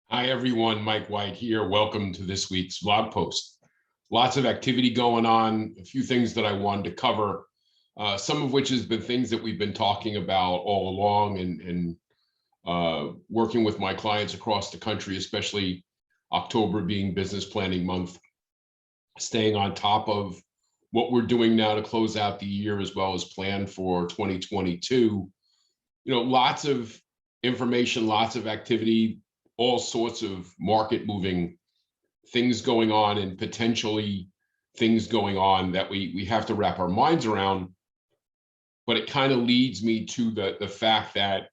Hi, everyone. Mike White here. Welcome to this week's blog post. Lots of activity going on, a few things that I wanted to cover, some of which has been things that we've been talking about all along and working with my clients across the country, especially October being business planning month, staying on top of what we're doing now to close out the year as well as plan for 2022. Lots of information, lots of activity, all sorts of market moving things going on and potentially things going on that we have to wrap our minds around. But it kind of leads me to the fact that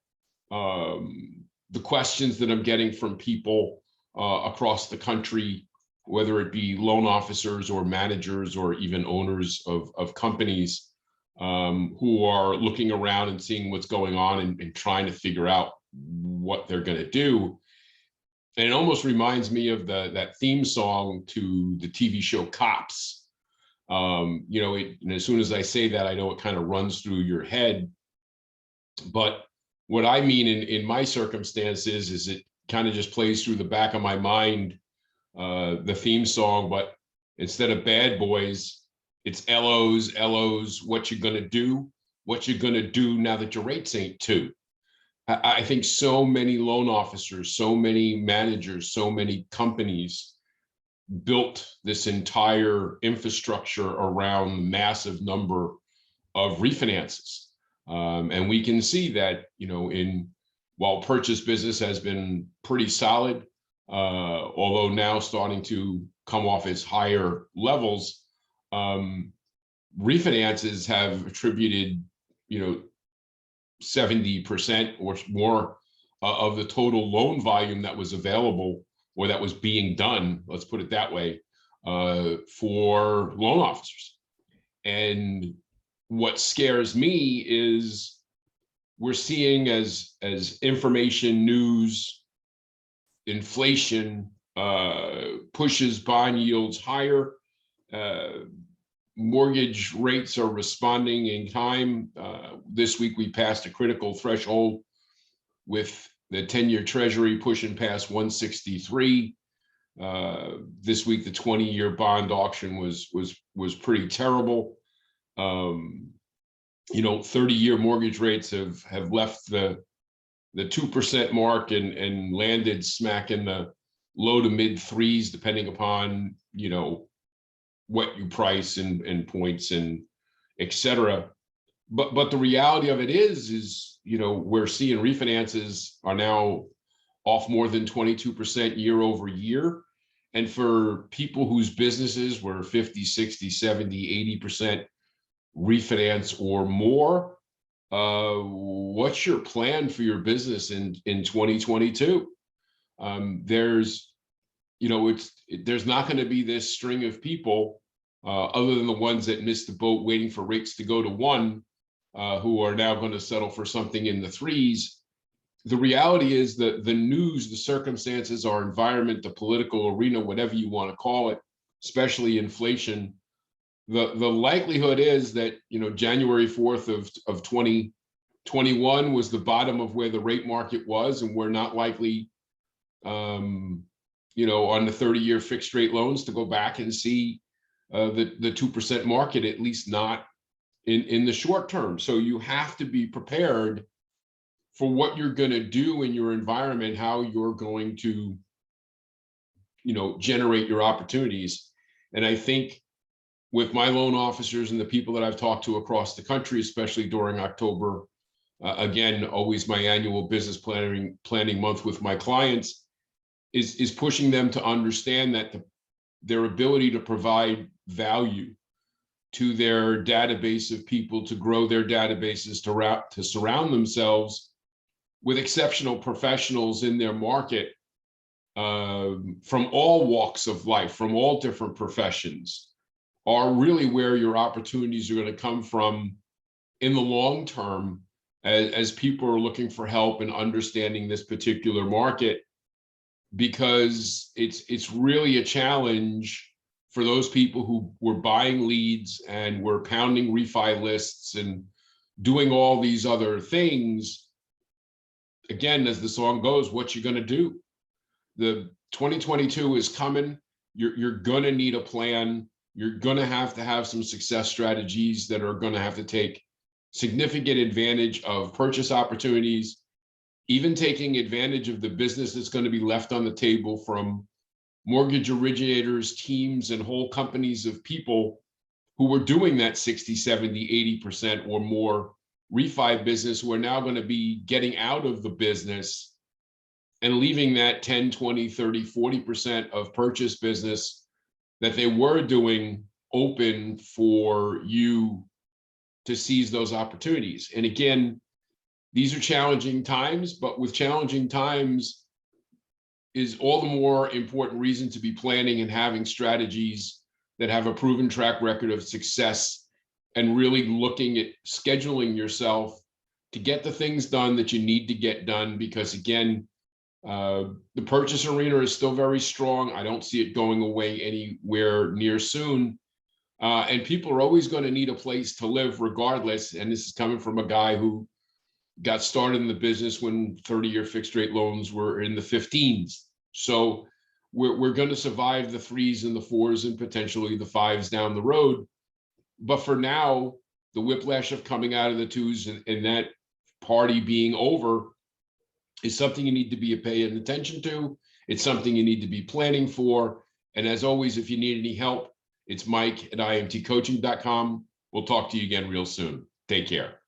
the questions that I'm getting from people across the country, whether it be loan officers or managers or even owners of companies who are looking around and seeing what's going on and trying to figure out what they're going to do. And it almost reminds me of that theme song to the TV show Cops. And as soon as I say that, I know it kind of runs through your head. But what I mean in my circumstances is it kind of just plays through the back of my mind, the theme song, but instead of bad boys, it's LOs, what you gonna do, now that your rates ain't two. I think so many loan officers, so many managers, so many companies built this entire infrastructure around the massive number of refinances. And we can see that, while purchase business has been pretty solid, although now starting to come off its higher levels, refinances have attributed, 70% or more of the total loan volume that was available or that was being done, let's put it that way, for loan officers. And what scares me is we're seeing as information, news, inflation pushes bond yields higher, mortgage rates are responding in time. This week, we passed a critical threshold with the 10-year Treasury pushing past 163. This week, the 20-year bond auction was pretty terrible. 30-year mortgage rates have left the 2% mark and landed smack in the low to mid threes, depending upon what you price and points and et cetera. But the reality of it is we're seeing refinances are now off more than 22% year over year. And for people whose businesses were 50, 60, 70, 80% refinance or more, what's your plan for your business in 2022? There's not going to be this string of people other than the ones that missed the boat waiting for rates to go to one, who are now going to settle for something in the threes. The reality is that the news, the circumstances, our environment, the political arena, whatever you want to call it, especially inflation, the likelihood is that January 4th of 2021 was the bottom of where the rate market was, and we're not likely on the 30-year fixed rate loans to go back and see the 2% market, at least not in the short term. So you have to be prepared for what you're going to do in your environment, how you're going to, generate your opportunities. And I think with my loan officers and the people that I've talked to across the country, especially during October, again, always my annual business planning month with my clients, is pushing them to understand that their ability to provide value to their database of people, to grow their databases, to surround themselves with exceptional professionals in their market, from all walks of life, from all different professions, are really where your opportunities are going to come from in the long term, as people are looking for help in understanding this particular market. Because it's really a challenge for those people who were buying leads and were pounding refi lists and doing all these other things. Again, as the song goes, what you going to do? The 2022 is coming. You're going to need a plan. You're going to have some success strategies that are going to have to take significant advantage of purchase opportunities, even taking advantage of the business that's going to be left on the table from mortgage originators, teams, and whole companies of people who were doing that 60, 70, 80% or more refi business, who are now going to be getting out of the business and leaving that 10, 20, 30, 40% of purchase business that they were doing open for you to seize those opportunities. And again, these are challenging times, but with challenging times is all the more important reason to be planning and having strategies that have a proven track record of success, and really looking at scheduling yourself to get the things done that you need to get done. Because again, the purchase arena is still very strong. I don't see it going away anywhere near soon. And people are always going to need a place to live regardless. And this is coming from a guy who got started in the business when 30-year fixed rate loans were in the 15s. So we're going to survive the 3s and the 4s and potentially the 5s down the road. But for now, the whiplash of coming out of the 2s and that party being over is something you need to be paying attention to. It's something you need to be planning for. And as always, if you need any help, it's Mike at imtcoaching.com. We'll talk to you again real soon. Take care.